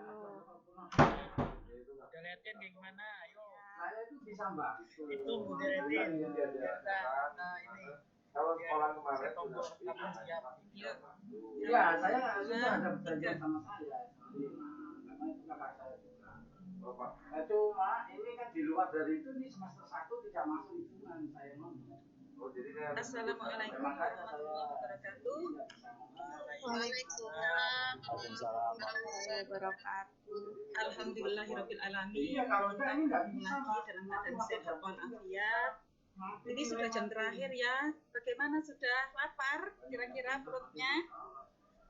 dulu. Udah liatin kayak gimana? Ayo. Saya itu bisa bantu. Itu udah liatin. Ini. Kalau sekolah kemarin tombol kamu siap. Iya, saya sudah ada perjanjian sama saya. Karena itu kakak saya juga. Cuma ini kan di luar dari itu nih semester 1 tidak masuk hitungan saya ngomong. Assalamualaikum warahmatullahi wabarakatuh. Waalaikumsalam warahmatullahi wabarakatuh. Alhamdulillahirabbil alamin. Iya, kalau enggak ini enggak bisa lagi dalam keadaan sehat walafiat. Ini sudah jam terakhir ya. Bagaimana, sudah lapar kira-kira perutnya?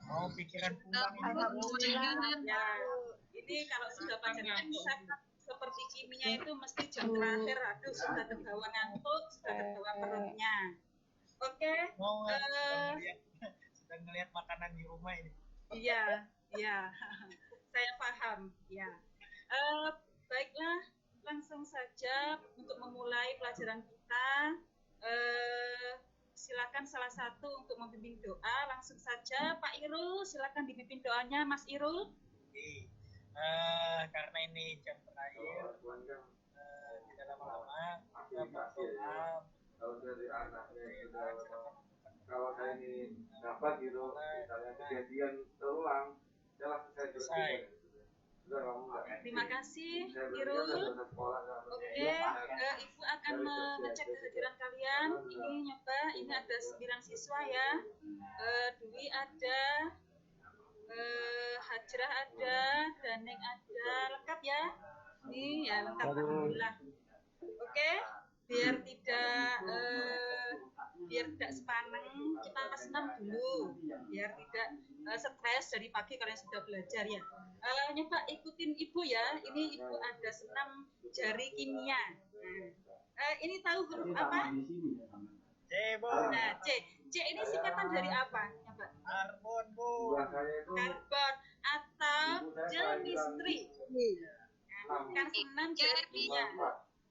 Mau pikiran pulang ini. Alhamdulillah. Ya, ini kalau sudah panjang imsak seperti kimia itu mesti jam terakhir, aduh sudah terbawa ngantuk, sudah terbawa perutnya. Oke. Mau sedang ngeliat makanan di rumah ini. Iya, iya. Saya paham, ya. Baiklah, langsung saja untuk memulai pelajaran kita. Silakan salah satu untuk membimbing doa. Langsung saja, Pak Irul, silakan dipimpin doanya, Mas Irul. Karena ini jam terakhir, tidak lama-lama kita berdoa. Kalau dari anaknya sudah, kalau saya ini dapat gitu, misalnya kejadian terulang, jelas saya selesai. Sudah kamu enggak. Terima kasih, Irul. Oke, Ibu akan mengecek kehadiran kalian. Ini nyoba, ini ada 9 siswa ya. Dwi ada, Hajrah ada, Daneng ada, lengkap ya? Ini ya lengkap, alhamdulillah. Oke, biar tidak sepaneng, kita senam dulu, biar tidak stres dari pagi kalian sudah belajar ya. Nyoba ikutin Ibu ya. Ini Ibu ada senam jari kimia. Ini tahu huruf apa? C, Bu. Nah, C ini singkatan dari apa? Coba. Karbon, Bu. Karbon atau chemistry. Kan senam jari kimia.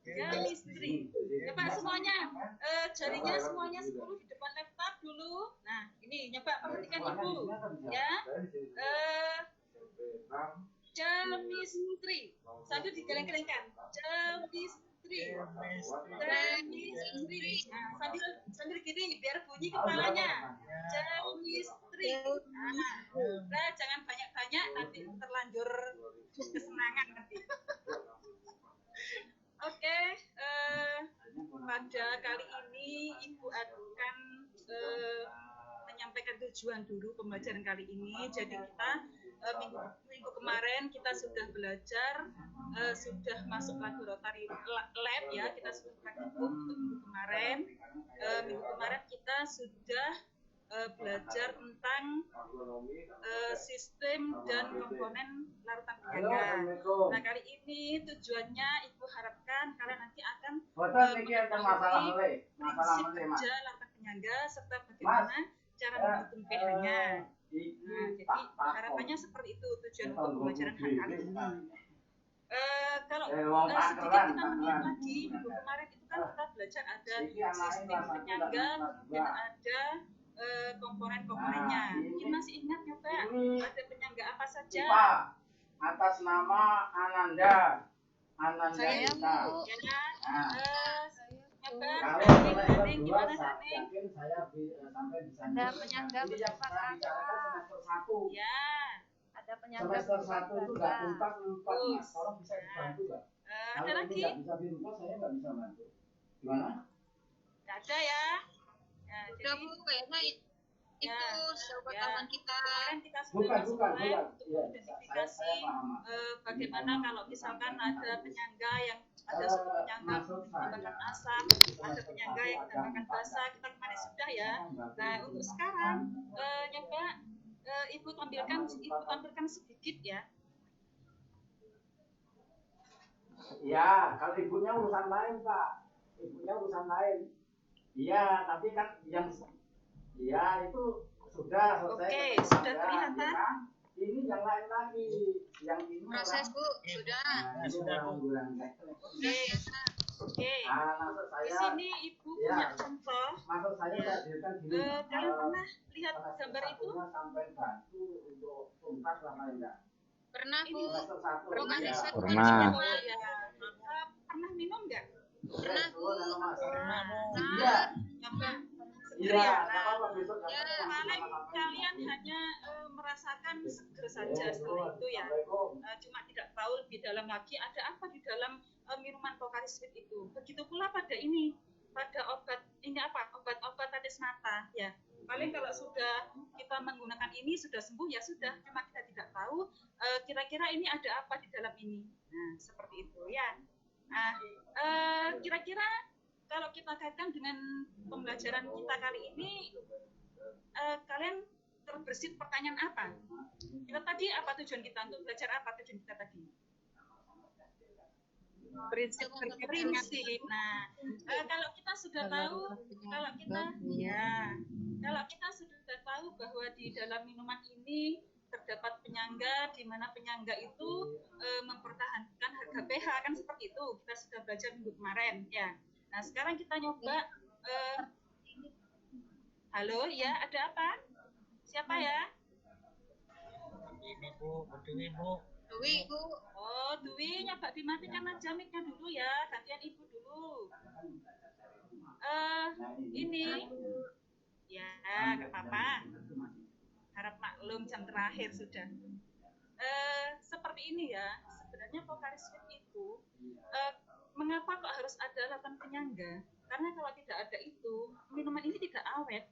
Chemistry. Coba semuanya, jarinya semuanya 10 di depan laptop dulu. Nah, ini nyoba perhatikan Ibu ya. Chemistry. Sambil digeleng-gelengkan. Chemistry. Nah, sambil gini biar bunyi kepalanya. Chemistry. Nah, jangan banyak-banyak nanti terlanjur kesenangan nanti. Oke, pada kali ini Ibu akan menyampaikan tujuan dulu pembelajaran kali ini. Jadi kita minggu kemarin kita sudah belajar, sudah masuk laboratori lab ya, kita sudah praktikum untuk minggu kemarin. Minggu kemarin kita sudah belajar tentang sistem dan komponen larutan penyangga. Nah, kali ini tujuannya Ibu harapkan kalian nanti akan mengetahui prinsip kerja larutan penyangga serta bagaimana cara menghitung pH-nya. Nah, jadi harapannya seperti itu tujuan untuk pembelajaran kali ini. Kalau sedikit kita mengingat lagi, minggu kemarin itu kan kita belajar ada sistem penyangga, kemudian ada komponen-komponennya. Mungkin masih ingat ya Pak, ada penyangga apa saja? Atas nama Ananda. Saya Bu. Ya, nyoba Daneng gimana Daneng? Ada penyangga berupa kakak. Ya. Ada penyangga semester berupa 1 itu enggak tuntas 4, Mas. Tolong bisa dibantu enggak? Ada lagi? Kalau bisa dibuka saya enggak bisa bantu. Gimana? Enggak ada ya. Ya, Udah Bu, kayaknya itu sahabat kita. Kemarin kita sudah masuk live untuk identifikasi bagaimana kalau misalkan ada penyangga yang ada suatu penyangga menambahkan asam, ada penyangga yang menambahkan basa, kita kemarin sudah ya. Nah, untuk sekarang nyoba Ibu tampilkan sedikit ya. Ya, kalau ibunya urusan lain, Pak. Ibunya urusan lain. Iya, tapi kan yang ya itu sudah selesai. Oke, sudah kelihatan. Ya, ini yang lain lagi. Yang ini Proses Bu, sudah. Sudah, Bu. Oke. Maksud Di saya, sini Ibu punya contoh. maksud saya hadirkan gini. Kalian pernah lihat gambar itu? Sampai bantu untuk tuntas lama enggak? Pernah Bu. Semester 1. Pernah Ya. riset Pernah. Oh ya. Pernah minum nggak? Pernah Bu. Pernah Bu. Iya. Nyoba seger Iya, ya. nggak apa-apa besok Ya, Paling kalian hanya merasakan seger saja setelah itu ya. Cuma tidak tahu lebih dalam lagi ada apa di dalam minuman Pocari Sweat itu. Begitu pula pada ini, pada obat ini apa? Obat-obat tetes mata ya. Paling kalau sudah kita menggunakan ini sudah sembuh ya sudah. Cuma kita tidak tahu kira-kira ini ada apa di dalam ini. Nah seperti itu ya. Nah kira-kira kalau kita kaitkan dengan pembelajaran kita kali ini, kalian terbersit pertanyaan apa? Kita tadi apa tujuan kita untuk belajar apa tujuan kita tadi? Prinsip. Nah, kalau kita sudah tahu, kalau kita sudah tahu bahwa di dalam minuman ini terdapat penyangga, di mana penyangga itu mempertahankan harga pH kan seperti itu. Kita sudah belajar minggu kemarin ya. Nah sekarang kita nyoba. Halo ya, ada apa? Siapa ya? Ini Bu, Dewi Bu. Dewi Bu. Oh, Dwi, nyoba dimatikan aja mic-nya dulu ya, gantian Ibu dulu. Ini, ya, nggak apa-apa. Harap maklum jam terakhir sudah. Seperti ini ya, sebenarnya Pocari Sweat itu, mengapa kok harus ada larutan penyangga? Karena kalau tidak ada itu, minuman ini tidak awet,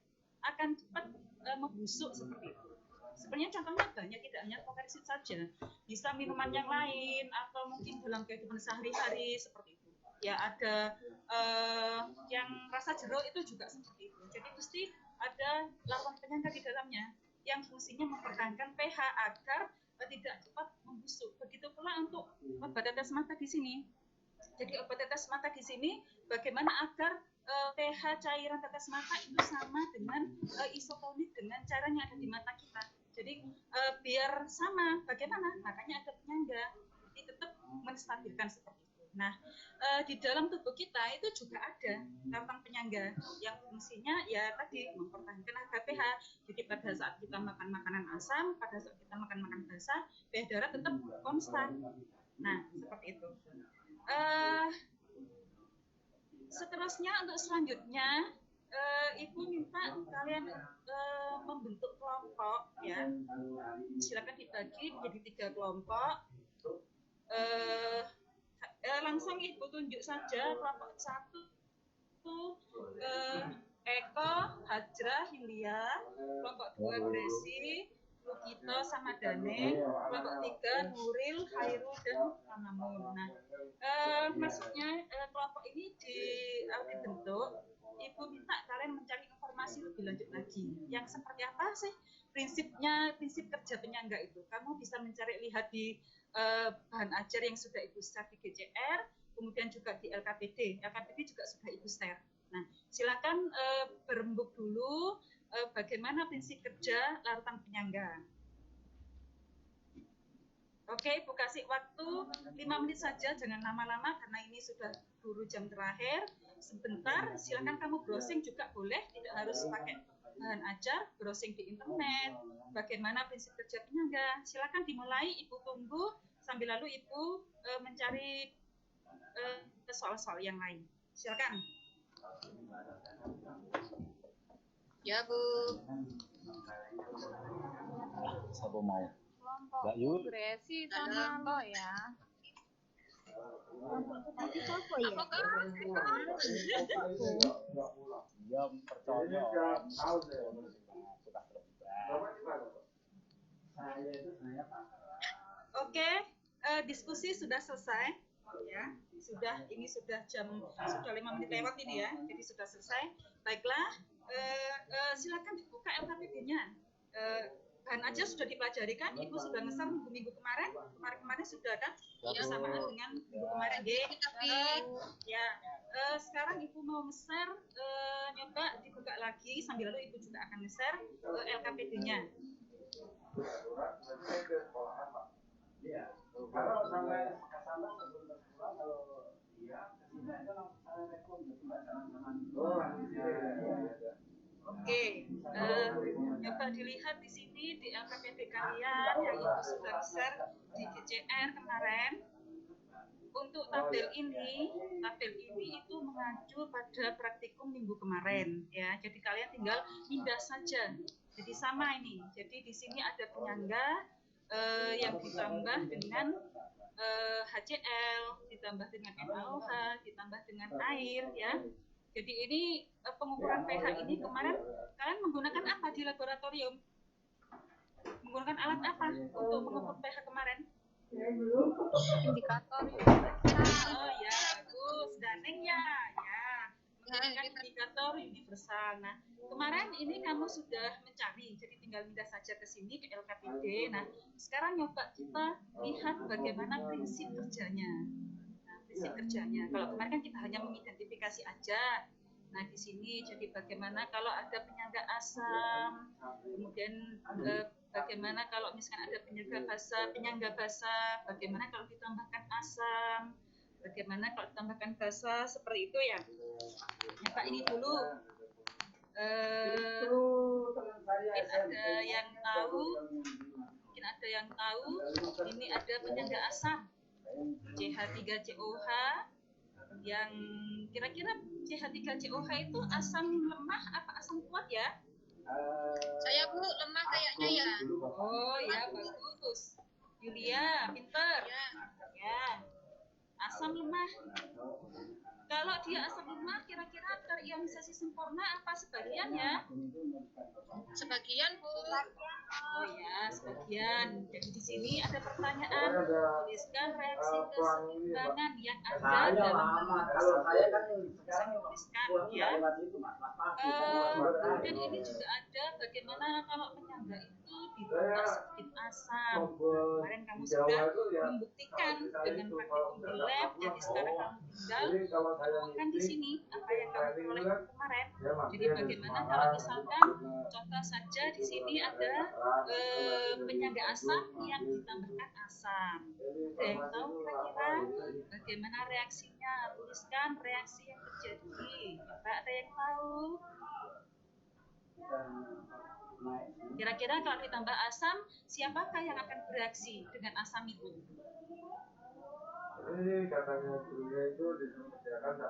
akan cepat membusuk seperti itu. Sebenarnya contohnya banyak, tidak hanya Pocari Sweat saja, bisa minuman yang lain atau mungkin dalam kehidupan sehari-hari seperti itu. Ya ada yang rasa jeruk itu juga seperti itu. Jadi mesti ada larutan penyangga di dalamnya yang fungsinya mempertahankan pH agar tidak cepat membusuk. Begitu pula untuk obat tetes mata di sini. Jadi obat tetes mata di sini bagaimana agar pH cairan tetes mata itu sama dengan isotonik dengan cairan yang ada di mata kita. Jadi biar sama, bagaimana? Makanya ada penyangga. Jadi tetap menstabilkan seperti itu. Nah, di dalam tubuh kita itu juga ada larutan penyangga yang fungsinya ya tadi mempertahankan harga pH. Jadi pada saat kita makan makanan asam, pada saat kita makan makanan basah, pH darah tetap konstan. Nah, seperti itu. Seterusnya untuk selanjutnya Ibu minta kalian membentuk kelompok ya. Silakan dibagi menjadi 3 kelompok. Langsung Ibu tunjuk saja kelompok 1 Eko, Hajrah, Yulia, kelompok 2 Gresi, Lukito sama Dane, kelompok 3 Nuril, Khairul dan Mamamun. Nah, maksudnya kelompok ini dibentuk, Ibu minta kalian mencari informasi lebih lanjut lagi. Yang seperti apa sih prinsip kerja penyangga itu? Kamu bisa mencari lihat di bahan ajar yang sudah Ibu share di GCR, kemudian juga di LKPD. LKPD juga sudah Ibu share. Nah, silakan berembuk dulu bagaimana prinsip kerja larutan penyangga. Oke, Ibu kasih waktu 5 menit saja, jangan lama-lama karena ini sudah buru jam terakhir. Sebentar, silakan kamu browsing juga boleh, tidak harus pakai bahan ajar, browsing di internet, bagaimana prinsip kerja penyangga. Silakan dimulai, Ibu tunggu, sambil lalu Ibu mencari soal-soal yang lain. Silakan. Ya Bu. Siapa mau? Kelompok Mbak Yu. Gresi sama lo ya. Nanti siapa ya? Dia percaya Oke, diskusi sudah selesai ya. Ini sudah 5 menit lewat ini ya. Jadi sudah selesai. Baiklah, silakan dibuka LKPD-nya. Bahan aja sudah dipelajari kan? Ibu sudah nge-share minggu kemarin sudah kan? Bersamaan dengan minggu kemarin deh. Ya, sekarang Ibu mau nge-share, nyoba dibuka lagi sambil lalu Ibu juga akan nge-share LKPD-nya. Iya. Kalau sampai ke sana sebelum pulang, kalau iya kesini aja langsung saya rekod nggak jalan-jalan. Oke, nyoba coba dilihat di sini di LKPD kalian yang itu sudah share di GCR kemarin. Untuk tabel ini itu mengacu pada praktikum minggu kemarin ya. Jadi kalian tinggal pindah saja. Jadi sama ini. Jadi di sini ada penyangga yang ditambah dengan HCl, ditambah dengan NaOH, ditambah dengan air ya. Jadi ini pengukuran pH ini kemarin kalian menggunakan apa di laboratorium? Menggunakan alat apa untuk mengukur pH kemarin? Indikator. Oh ya, bagus. Daneng ya. Menggunakan indikator universal. Nah, kemarin ini kamu sudah mencari, jadi tinggal pindah saja ke sini ke LKPD. Nah, sekarang coba kita lihat bagaimana prinsip kerjanya. Nah, prinsip kerjanya. Kalau kemarin kan kita hanya mengidentifikasi aja. Nah, di sini jadi bagaimana kalau ada penyangga asam, kemudian bagaimana kalau misalkan ada penyangga basa, bagaimana kalau ditambahkan asam, bagaimana kalau ditambahkan basa, seperti itu ya. Ya Pak, ini dulu. Mungkin ada yang tahu, ini ada penyangga asam, CH3COH, yang kira-kira CH3COH itu asam lemah apa asam kuat ya? Saya Bu, lemah kayaknya ya. Oh ya, bagus. Yulia, pinter. Ya. Asam lemah. Kalau dia asam lemah, kira-kira terionisasi sempurna apa sebagian ya? Sebagian Bu. Oh ya, sebagian. Jadi di sini ada pertanyaan. Tuliskan reaksi keseimbangan yang ada dalam kalau saya kan bisa dituliskan ya. Kemudian ini juga ada bagaimana kalau penyangga itu ditambah sedikit asam. Kemarin kamu sudah membuktikan dengan praktikum di lab, jadi sekarang kamu tinggal menemukan di sini apa yang kamu peroleh kemarin. Jadi bagaimana kalau misalkan contoh saja di sini ada penyangga asam yang ditambahkan asam. Ada yang tahu kira-kira bagaimana reaksinya? Tuliskan reaksi yang terjadi. Coba ada yang tahu? Kira-kira kalau ditambah asam, siapakah yang akan bereaksi dengan asam itu? Ini katanya dulunya itu disediakan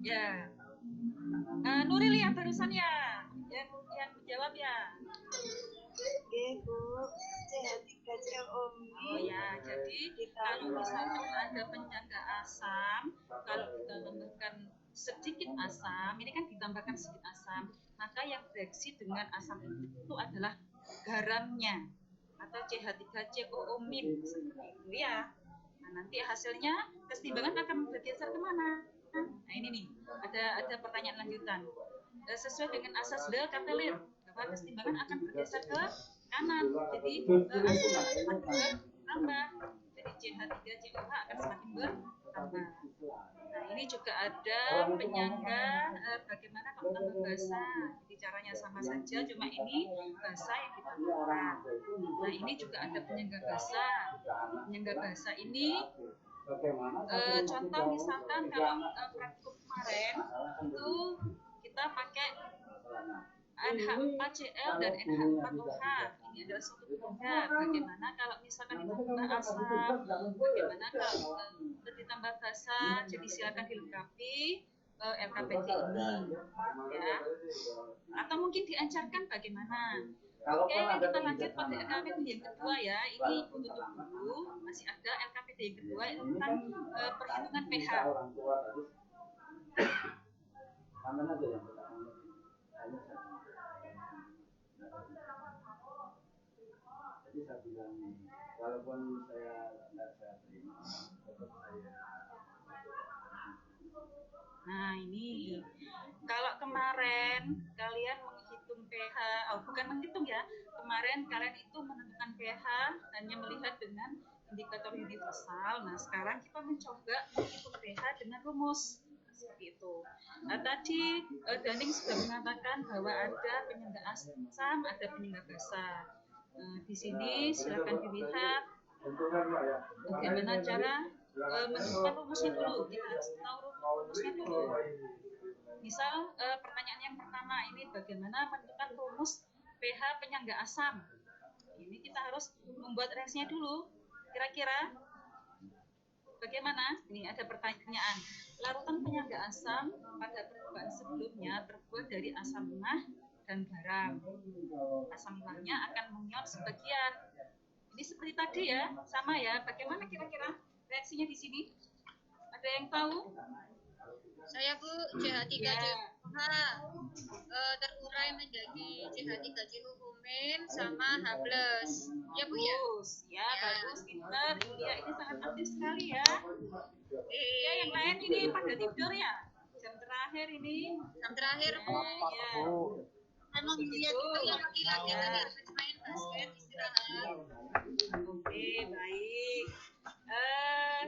Ya. Nuril yang barusan ya, yang menjawab ya. Oke Bu, CH3COO. Oh ya, jadi kalau misalkan ada penyangga asam, kalau ditambahkan sedikit asam, ini kan ditambahkan sedikit asam, maka yang bereaksi dengan asam itu adalah garamnya atau CH3COO seperti itu ya. Nah, nanti hasilnya keseimbangan akan bergeser kemana? Nah ini nih, ada pertanyaan lanjutan. Sesuai dengan asas Del Catellier, bahwa keseimbangan akan bergeser ke kanan. Jadi asam akan semakin bertambah. Jadi CH3COH akan semakin bertambah. Nah ini juga ada penyangga bagaimana kalau tambah basa. Jadi caranya sama saja, cuma ini basa yang ditambahkan. Nah ini juga ada penyangga basa. Penyangga basa ini contoh misalkan kalau praktikum kemarin itu kita pakai NH4Cl dan NH4OH. Ini adalah suatu penyangga. Bagaimana kalau misalkan ditambah asam, bagaimana kalau ditambah basa, jadi silakan dilengkapi LKPD ini ya. Atau mungkin diancarkan bagaimana? Oke, kita lanjut pada LKPD yang kedua ya. Ini tutup dulu, masih ada LKPD yang kedua tentang perhitungan pH. Jadi saya bilang nih, walaupun saya terima, tetap saya. Nah ini, kalau kemarin kalian menghitung pH, bukan menghitung ya, kemarin kalian itu menentukan pH hanya melihat dengan indikator universal. Nah sekarang kita mencoba menghitung pH dengan rumus. Seperti itu. Nah, tadi Daning sudah mengatakan bahwa ada penyangga asam, ada penyangga basa. Di sini silakan dilihat bagaimana cara menentukan rumusnya dulu. Kita harus tahu rumusnya dulu. Misal pertanyaan yang pertama ini bagaimana menentukan rumus pH penyangga asam. Ini kita harus membuat reaksinya dulu. Kira-kira bagaimana? Ini ada pertanyaan. Larutan penyangga asam pada percobaan sebelumnya terbuat dari asam mah dan garam. Asam mahnya akan mengion sebagian. Ini seperti tadi ya, sama ya. Bagaimana kira-kira reaksinya di sini? Ada yang tahu? Saya Bu, CH3COH terurai menjadi CH3COO min sama H+. Ya Bu ya? Ya, bagus, pintar. Yulia ini sangat aktif sekali ya. Ya, yang lain ini pada tidur ya? Jam terakhir ini. Jam terakhir Bu. Ya. Emang lihat itu yang laki-laki tadi habis main basket istirahat. Oke, baik.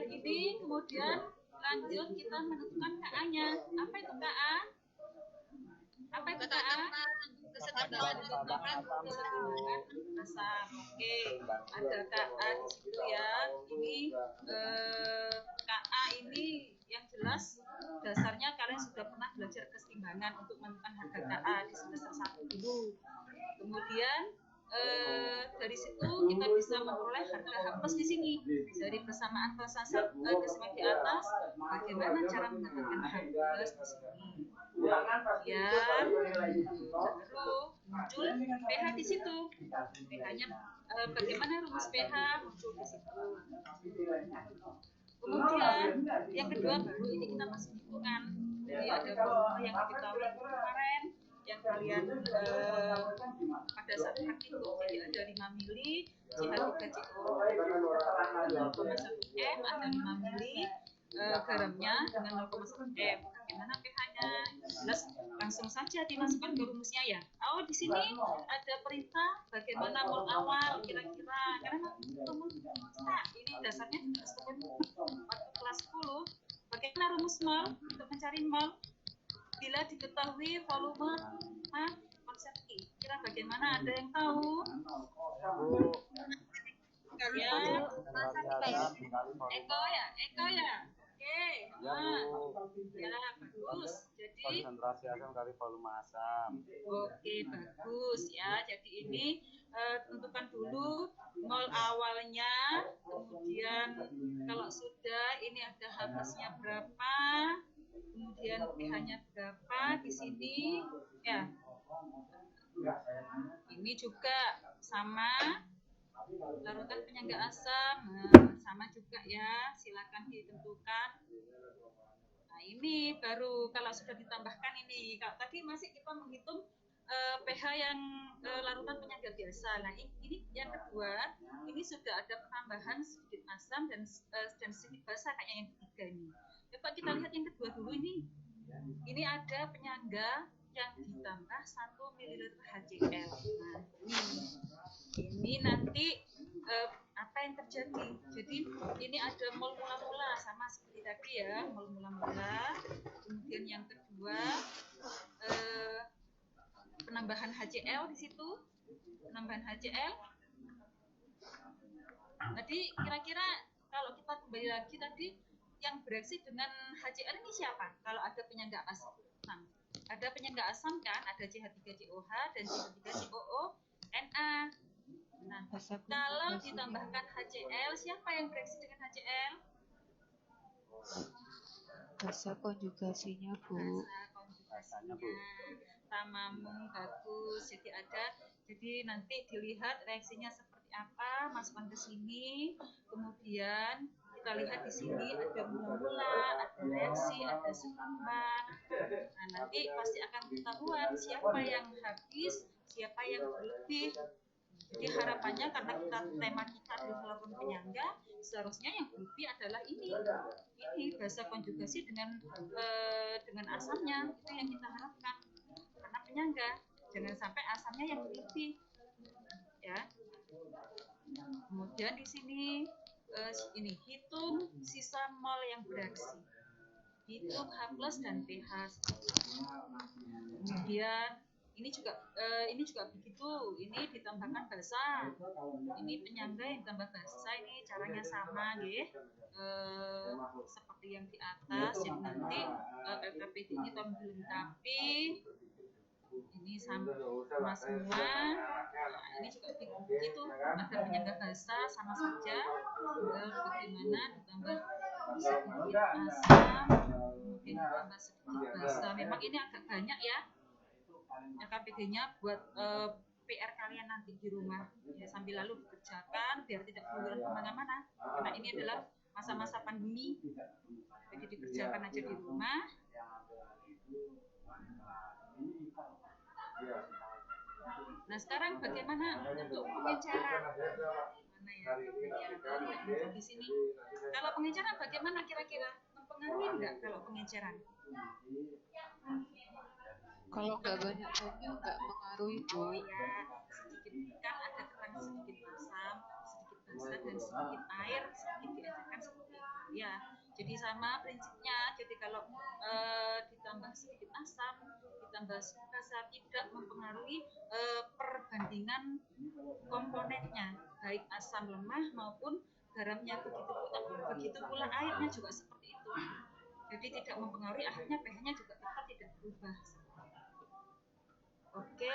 Ini kemudian lanjut kita menentukan KA-nya. Apa itu KA? Apa itu KA? Kesetimbangan asam. Oke, ada KA di situ ya. Ini KA ini yang jelas dasarnya kalian sudah pernah belajar kesetimbangan untuk menentukan harga KA di semester 1 dulu. Kemudian dari situ kita bisa memperoleh harga H+ di sini dari persamaan persentase keseimbangan di atas. Bagaimana cara mendapatkan H+ di sini? Ya, lalu muncul pH di situ. pH-nya bagaimana rumus pH muncul di situ. Kemudian yang kedua baru ini kita masih hitungan. Jadi ada volume yang diketahui kemarin yang kalian pada saat praktikum, jadi ada 5 mili CH3COO 0,1 M, ada 5 mili garamnya dengan 0,1 M. Bagaimana pH-nya? Jelas, langsung saja dimasukkan ke rumusnya ya. Oh, di sini ada perintah bagaimana mol awal kira-kira. Karena ini dasarnya waktu kelas 10. Bagaimana rumus mol untuk mencari mol? Bila diketahui volume konsepsi, kira bagaimana? Ada yang tahu? Ya, Eko ya. Oke, ya bagus. Jadi konsentrasi asam kali volume asam. Oke, bagus ya. Jadi ini tentukan dulu mol awalnya, kemudian kalau sudah ini ada H+-nya berapa, kemudian pH-nya berapa di sini ya. Ini juga sama larutan penyangga asam, sama juga ya, silakan ditentukan. Nah ini baru kalau sudah ditambahkan ini, kalau tadi masih kita menghitung pH yang larutan penyangga biasa. Nah ini yang kedua, ini sudah ada penambahan sedikit asam dan sedikit basa kayaknya yang ketiga ini. Coba kita lihat yang kedua dulu ini. Ini ada penyangga yang ditambah 1 ml HCl. Nah ini nanti apa yang terjadi? Jadi ini ada mol mula-mula sama seperti tadi ya, mol mula-mula. Kemudian yang kedua penambahan HCl di situ, penambahan HCl. Tadi kira-kira kalau kita kembali lagi tadi yang bereaksi dengan HCl ini siapa? Kalau ada penyangga asam. Nah, ada penyangga asam kan, ada CH3COH dan CH3COO NA. Nah, kalau ditambahkan HCl, siapa yang bereaksi dengan HCl? Basa konjugasinya Bu. Basa konjugasinya tamamung bagus. Jadi nanti dilihat reaksinya seperti apa, masukkan ke sini. Kemudian kita lihat di sini ada mula-mula, ada reaksi, ada seimbang. Nah, nanti pasti akan ketahuan siapa yang habis, siapa yang berlebih. Jadi harapannya karena tema kita adalah larutan penyangga, seharusnya yang berlebih adalah ini basa konjugasi dengan asamnya, itu yang kita harapkan. Karena penyangga, jangan sampai asamnya yang berlebih, ya. Kemudian di sini ini hitung sisa mol yang bereaksi, hitung H+ dan pH. Kemudian Ini juga begitu. Ini ditambahkan bahasa. Ini penyangga yang ditambah bahasa. Ini caranya sama, nggih. Seperti yang di atas. Jadi nanti LKPD ini tolong dilengkapi. Ini sama semua. Nah, ini juga begitu. Ada penyangga bahasa sama saja. Tinggal bagaimana ditambah sedikit asam, mungkin ditambah sedikit bahasa. Memang ini agak banyak ya. LKPD-nya buat PR kalian nanti di rumah ya, sambil lalu dikerjakan biar tidak keluar kemana-mana karena ini adalah masa-masa pandemi, jadi dikerjakan aja di rumah. Nah sekarang bagaimana untuk pengecaran? Mana ya? Di sini. Kalau pengecaran bagaimana kira-kira? Mempengaruhi enggak kalau pengecaran? Kalau nggak banyak-banyak nggak mengaruhi, Bu. Oh ya, sedikit kan ada terang sedikit asam, sedikit basa dan sedikit air, sedikit diajarkan seperti itu. Ya, jadi sama prinsipnya. Jadi kalau ditambah sedikit asam, ditambah sedikit basa tidak mempengaruhi perbandingan komponennya, baik asam lemah maupun garamnya. Begitu pula airnya juga seperti itu. Jadi tidak mempengaruhi, akhirnya pH-nya juga tetap tidak berubah. Oke,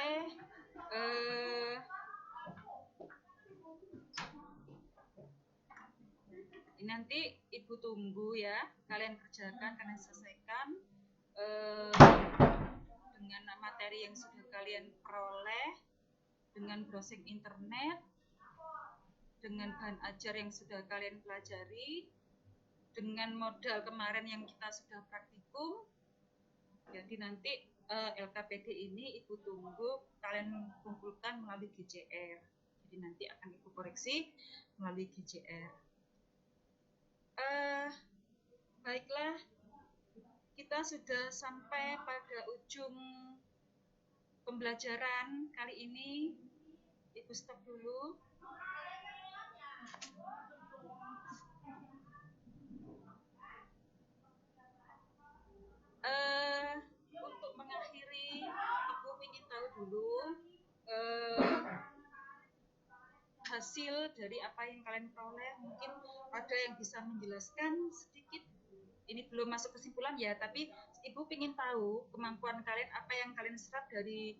ini nanti Ibu tunggu ya, kalian kerjakan, kalian selesaikan dengan materi yang sudah kalian peroleh, dengan browsing internet, dengan bahan ajar yang sudah kalian pelajari, dengan modal kemarin yang kita sudah praktikum. Jadi nanti LKPD ini Ibu tunggu kalian kumpulkan melalui GCR. Jadi nanti akan Ibu koreksi melalui GCR. Baiklah, kita sudah sampai pada ujung pembelajaran kali ini. Ibu stop dulu. Untuk mengakhiri, Ibu ingin tahu dulu hasil dari apa yang kalian peroleh. Mungkin ada yang bisa menjelaskan sedikit. Ini belum masuk kesimpulan ya, tapi Ibu ingin tahu kemampuan kalian, apa yang kalian serap dari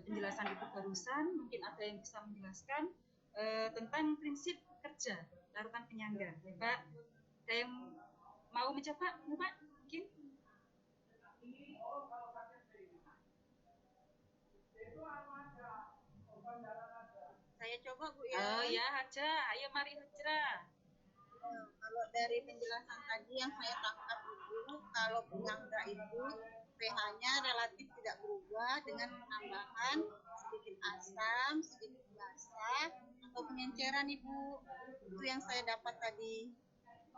penjelasan Ibu barusan. Mungkin ada yang bisa menjelaskan tentang prinsip kerja larutan penyangga. Pak, ada yang mau mencoba? Pak, mungkin? Saya coba Bu ya. Oh ya, Haja. Ayo mari Hajra. Kalau dari penjelasan tadi yang saya tangkap itu, kalau penyangga itu pH-nya relatif tidak berubah dengan penambahan sedikit asam, sedikit basa, atau pengenceran Ibu. Itu yang saya dapat tadi.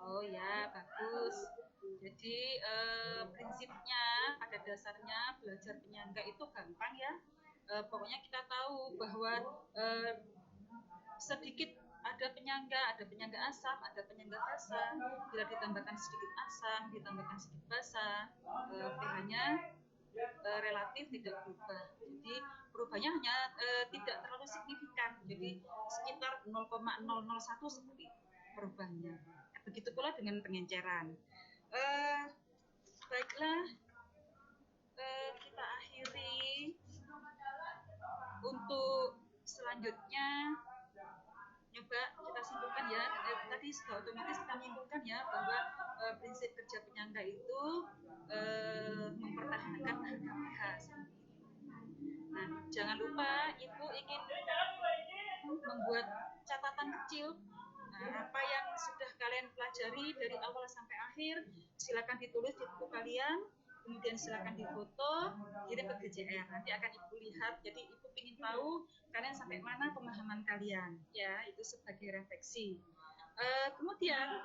Oh ya, bagus. Jadi prinsipnya pada dasarnya belajar penyangga itu gampang ya. Pokoknya kita tahu bahwa sedikit ada penyangga asam, ada penyangga basa. Bila ditambahkan sedikit asam, ditambahkan sedikit basa, pH-nya relatif tidak berubah. Jadi perubahannya hanya tidak terlalu signifikan. Jadi sekitar 0,001 seperti itu perubahannya. Begitu pula dengan pengenceran. Baiklah, kita akhiri. Untuk selanjutnya, coba kita simpulkan ya. Tadi sudah otomatis kita simpulkan ya bahwa prinsip kerja penyangga itu mempertahankan harga pH. Nah, jangan lupa Ibu ingin membuat catatan kecil. Nah, apa yang sudah kalian pelajari dari awal sampai akhir, silakan ditulis di buku kalian, kemudian silakan difoto, kirim ke GCR. Nanti akan Ibu lihat. Jadi Ibu ingin tahu kalian sampai mana pemahaman kalian, ya, itu sebagai refleksi. Kemudian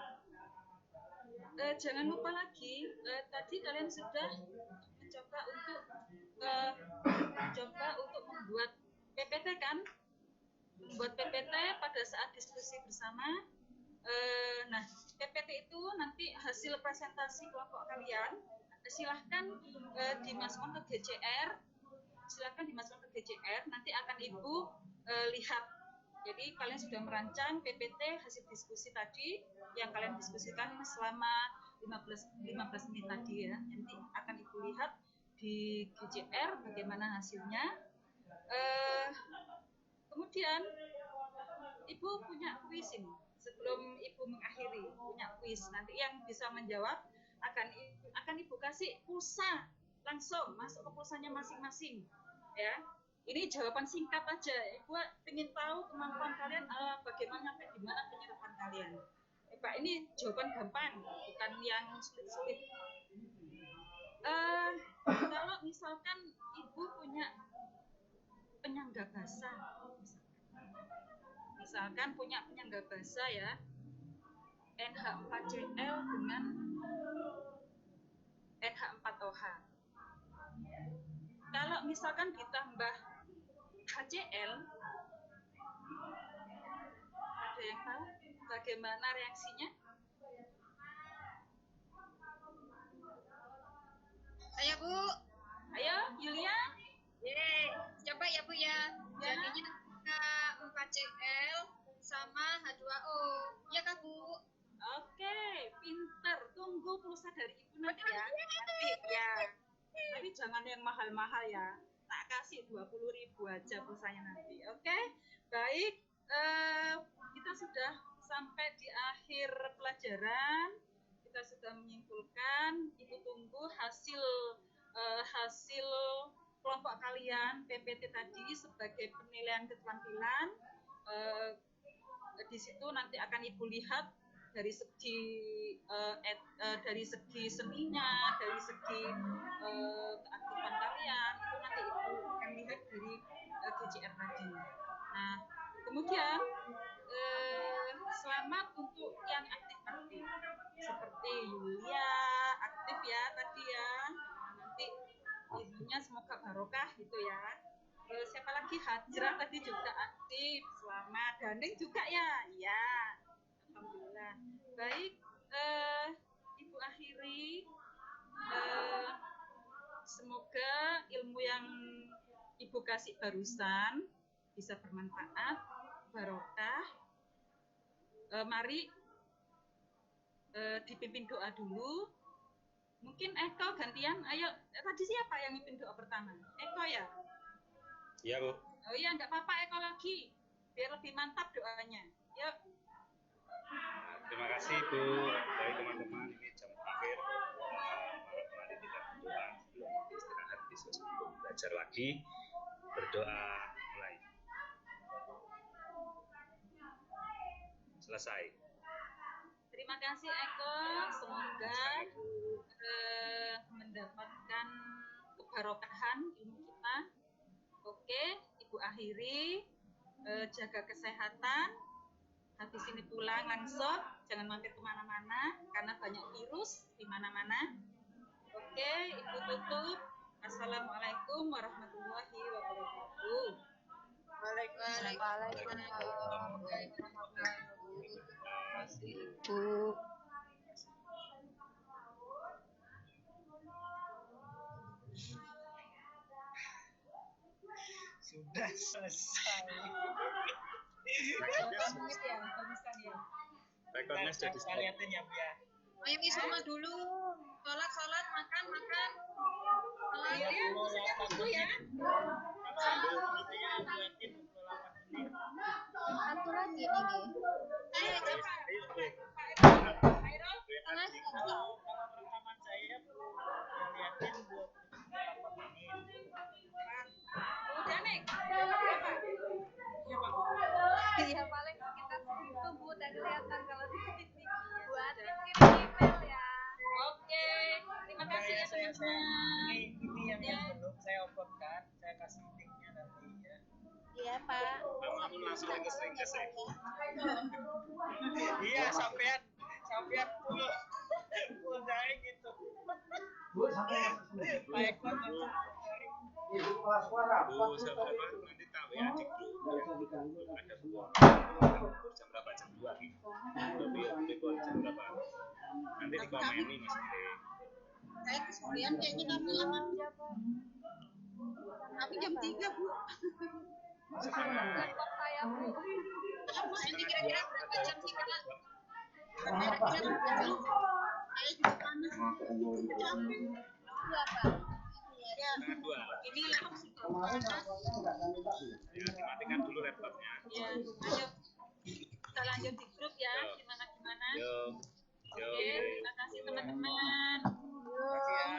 jangan lupa lagi, tadi kalian sudah mencoba untuk membuat PPT kan? Membuat PPT pada saat diskusi bersama. Nah, PPT itu nanti hasil presentasi kelompok kalian. Silahkan dimasukkan ke GCR silakan dimasukkan ke GCR, nanti akan Ibu lihat. Jadi kalian sudah merancang PPT hasil diskusi tadi yang kalian diskusikan selama 15 menit tadi ya. Nanti akan Ibu lihat di GCR bagaimana hasilnya. Kemudian Ibu punya kuis ini. Sebelum Ibu mengakhiri, punya kuis. Nanti yang bisa menjawab akan Ibu kasih pulsa langsung masuk ke pulsanya masing-masing. Ya. Ini jawaban singkat aja. Ibu ingin tahu kemampuan kalian bagaimana sampai di mana penyerapan kalian. Pak, ini jawaban gampang, bukan yang sulit-sulit. Kalau misalkan Ibu punya penyangga basah, misalkan punya penyangga basah ya, NH4Cl dengan NH4OH. Kalau misalkan ditambah HCl, ada yang tahu bagaimana reaksinya? Ayo Bu. Ayo, Yulia. Coba ya Bu ya. Jadinya H4Cl sama H2O. Ya Kak Bu. Oke, pinter. Tunggu pulsa dari Ibu nanti ya. Nanti ya. Tapi jangan yang mahal-mahal ya. Tak kasih 20.000 aja pulsanya nanti. Oke. Baik, kita sudah sampai di akhir pelajaran. Kita sudah menyimpulkan. Ibu tunggu hasil kelompok kalian PPT tadi sebagai penilaian keterampilan. Di situ nanti akan Ibu lihat dari segi seninya, dari segi keaktifan kalian, itu nanti Ibu akan lihat dari GCR tadi. Nah, kemudian selamat untuk yang aktif-aktif seperti Yulia aktif ya tadi ya. Nah, nanti ibunya semoga barokah gitu ya. Siapa lagi? Hajrah tadi juga aktif. Selamat. Daning juga ya? Ya. Alhamdulillah. Baik, Ibu akhiri. Semoga ilmu yang Ibu kasih barusan bisa bermanfaat, barokah. Mari dipimpin doa dulu. Mungkin Eko gantian. Ayo, tadi siapa yang mimpin doa pertama? Eko ya? Iya, Bu. Oh iya, enggak apa-apa Eko lagi. Biar lebih mantap doanya. Yuk. Terima kasih, Bu. Baik, teman-teman. Ini jam akhir. Mari kita berdoa sebelum istirahat besok sebelum belajar lagi. Berdoa mulai. Selesai. Terima kasih Eko. Semoga mendapatkan kebarokahan ilmu kita. Oke, Ibu akhiri. Jaga kesehatan. Habis ini pulang langsung, jangan mampir kemana-mana karena banyak virus di mana-mana. Oke, Ibu tutup. Assalamualaikum warahmatullahi wabarakatuh. Waalaikumsalam warahmatullahi wabarakatuh. Terima kasih Ibu. Sudah selesai. Rekornya sudah di Kita liatin ya Bu ya. Ayo Isoma dulu. Sholat, makan. Iya, maksudnya tunggu ya. Sambil videonya buatin 28 menit. Satu lagi ini. Ayo Bu. Kalau rekaman saya liatin 28 menit. Udah nih. Berapa? Iya Pak. Iya paling sekitar segitu Bu. Dan kelihatan kalau di TV. Buatin kirim email ya. Oke, terima kasih ya teman-teman. Ini yang belum saya uploadkan, saya kasih linknya nanti ya. Iya Pak. Namun langsung ke saya. Iya, sampean full saya gitu. Bu, sampai Baik banget. Ibu kelas suara. Bu, siapa nanti tahu ya di grup yang ada buku jam berapa? Jam 2 gitu. Tapi jam berapa? Nanti dikomeni Mas Andre. Saya kemudian kayaknya kami lama. Tapi jam 3 Bu. Laptop saya Bu. Ini kira-kira berapa jam sih Kak? Kira-kira berapa jam? Saya juga panas. Capek. Berapa? Ya, Setengah 2. Ini laptop sudah Kemarin panas. rapotnya nggak kami kasih. Ya, dimatikan dulu laptopnya. Ya, ayo kita lanjut di grup ya. Gimana? Yo. Yo. Oke, terima kasih teman-teman. Makasih ya.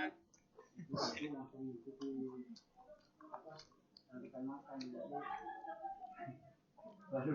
Itu langsung ikuti apa? Tarikan makan. Baru